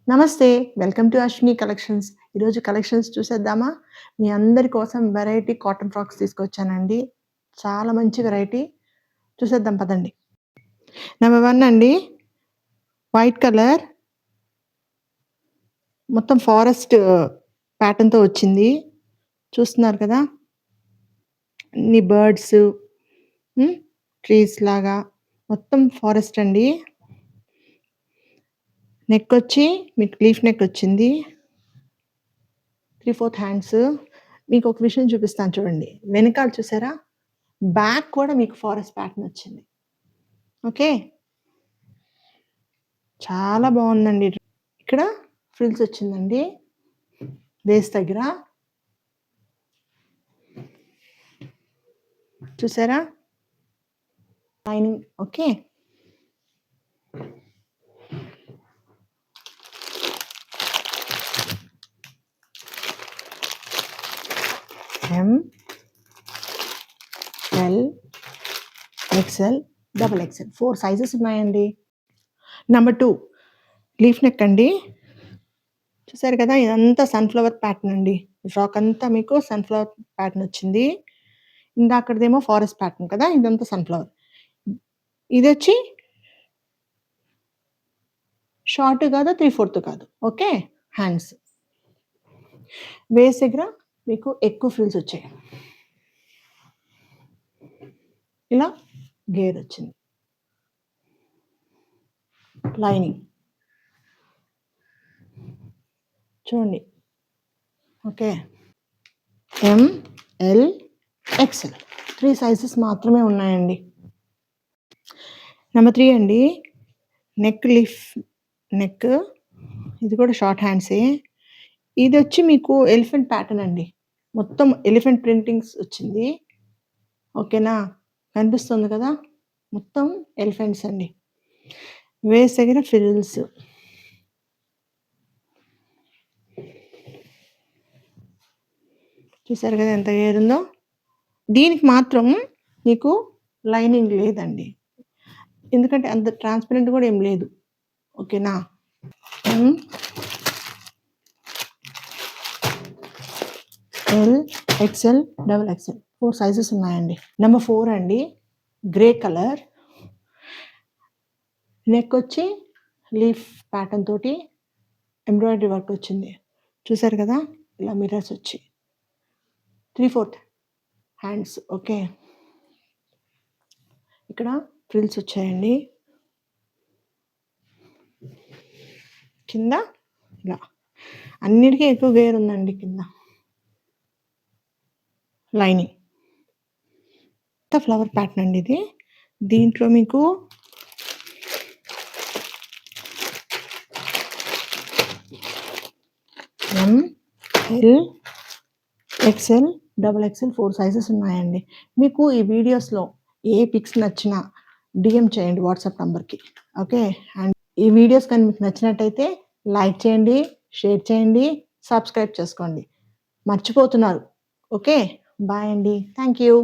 నమస్తే. Welcome to Ashwini collections. ఈరోజు collections చూసేద్దామా? మీ అందరి కోసం వెరైటీ కాటన్ ఫ్రాక్స్ తీసుకొచ్చానండి. చాలా మంచి వెరైటీ. చూసేద్దాం పదండి. నంబర్ 1 అండి. వైట్ కలర్ మొత్తం ఫారెస్ట్ ప్యాటర్న్‌తో వచ్చింది. చూస్తున్నారు కదా! అన్ని బర్డ్స్, ట్రీస్ లాగా మొత్తం ఫారెస్ట్ అండి. నెక్ వచ్చి మీకు లీఫ్ నెక్ వచ్చింది. 3/4 హ్యాండ్స్. మీకు ఒక విషయం చూపిస్తాను చూడండి. వెనకాల చూసారా? బ్యాక్ కూడా మీకు ఫారెస్ట్ ప్యాటర్న్ వచ్చింది. ఓకే. చాలా బాగుందండి. ఇక్కడ ఫ్రిల్స్ వచ్చిందండి వేస్ట్ దగ్గర. చూసారా? Lining. Okay. M, L, XL, double XL 4 sizes ఉన్నాయండి. నంబర్ 2 లీఫ్ నెక్ అండి. చూసారు కదా? ఇదంతా సన్‌ఫ్లవర్ ప్యాటర్న్ అండి. ఫ్రాక్ అంతా మీకు సన్‌ఫ్లవర్ ప్యాటర్న్ వచ్చింది. ఇందాకటిదేమో ఫారెస్ట్ ప్యాటర్న్ కదా! ఇదంతా సన్‌ఫ్లవర్. ఇదొచ్చి షార్ట్ కాదు, 3/4 కాదు. ఓకే. హ్యాండ్స్. వేస్ట్ దగ్గర మీకు ఎక్కువ ఫ్రిల్స్ వచ్చాయి. ఇలా గేర్ వచ్చింది. లైనింగ్ చూడండి. Okay. M, L, XL 3 sizes మాత్రమే ఉన్నాయండి. నంబర్ 3 అండి. Neck leaf neck. ఇది కూడా షార్ట్ హ్యాండ్సే. ఇది వచ్చి మీకు ఎలిఫెంట్ ప్యాటర్న్ అండి. మొత్తం ఎలిఫెంట్ ప్రింటింగ్స్ వచ్చింది. ఓకేనా? కనిపిస్తుంది కదా? మొత్తం ఎలిఫెంట్స్ అండి. వేస్ట్ దగ్గర ఫ్రిల్స్. చూసారు కదా ఎంత గేర్ ఉందో? దీనికి మాత్రం మీకు లైనింగ్ లేదండి. ఎందుకంటే అంత ట్రాన్స్పరెంట్ కూడా ఏం లేదు. ఓకేనా? L, XL, double XL 4 sizes ఉన్నాయండి. నంబర్ 4 అండి. Grey colour. నెక్ వచ్చి లీఫ్ ప్యాటర్న్ తోటి ఎంబ్రాయిడరీ వర్క్ వచ్చింది. చూసారు కదా? ఇలా మిర్రర్స్ వచ్చి 3/4 హ్యాండ్స్. ఓకే. ఇక్కడ ఫ్రిల్స్ వచ్చాయండి. కింద ఇలా అన్నిటికీ ఎక్కువ గేర్ ఉందండి కింద. లైనింగ్ ఫ్లవర్ ప్యాటర్న్ అండి ఇది. దీంట్లో మీకు M, L, XL, double XL 4 sizes ఉన్నాయండి. మీకు ఈ వీడియోస్లో ఏ పిక్స్ నచ్చినా డిఎం చేయండి వాట్సాప్ నంబర్కి. ఓకే. అండ్ ఈ వీడియోస్ కానీ మీకు నచ్చినట్టయితే లైక్ చేయండి, షేర్ చేయండి, సబ్స్క్రైబ్ చేసుకోండి. మర్చిపోతున్నారు. ఓకే. బాయ్ అండి. Thank you.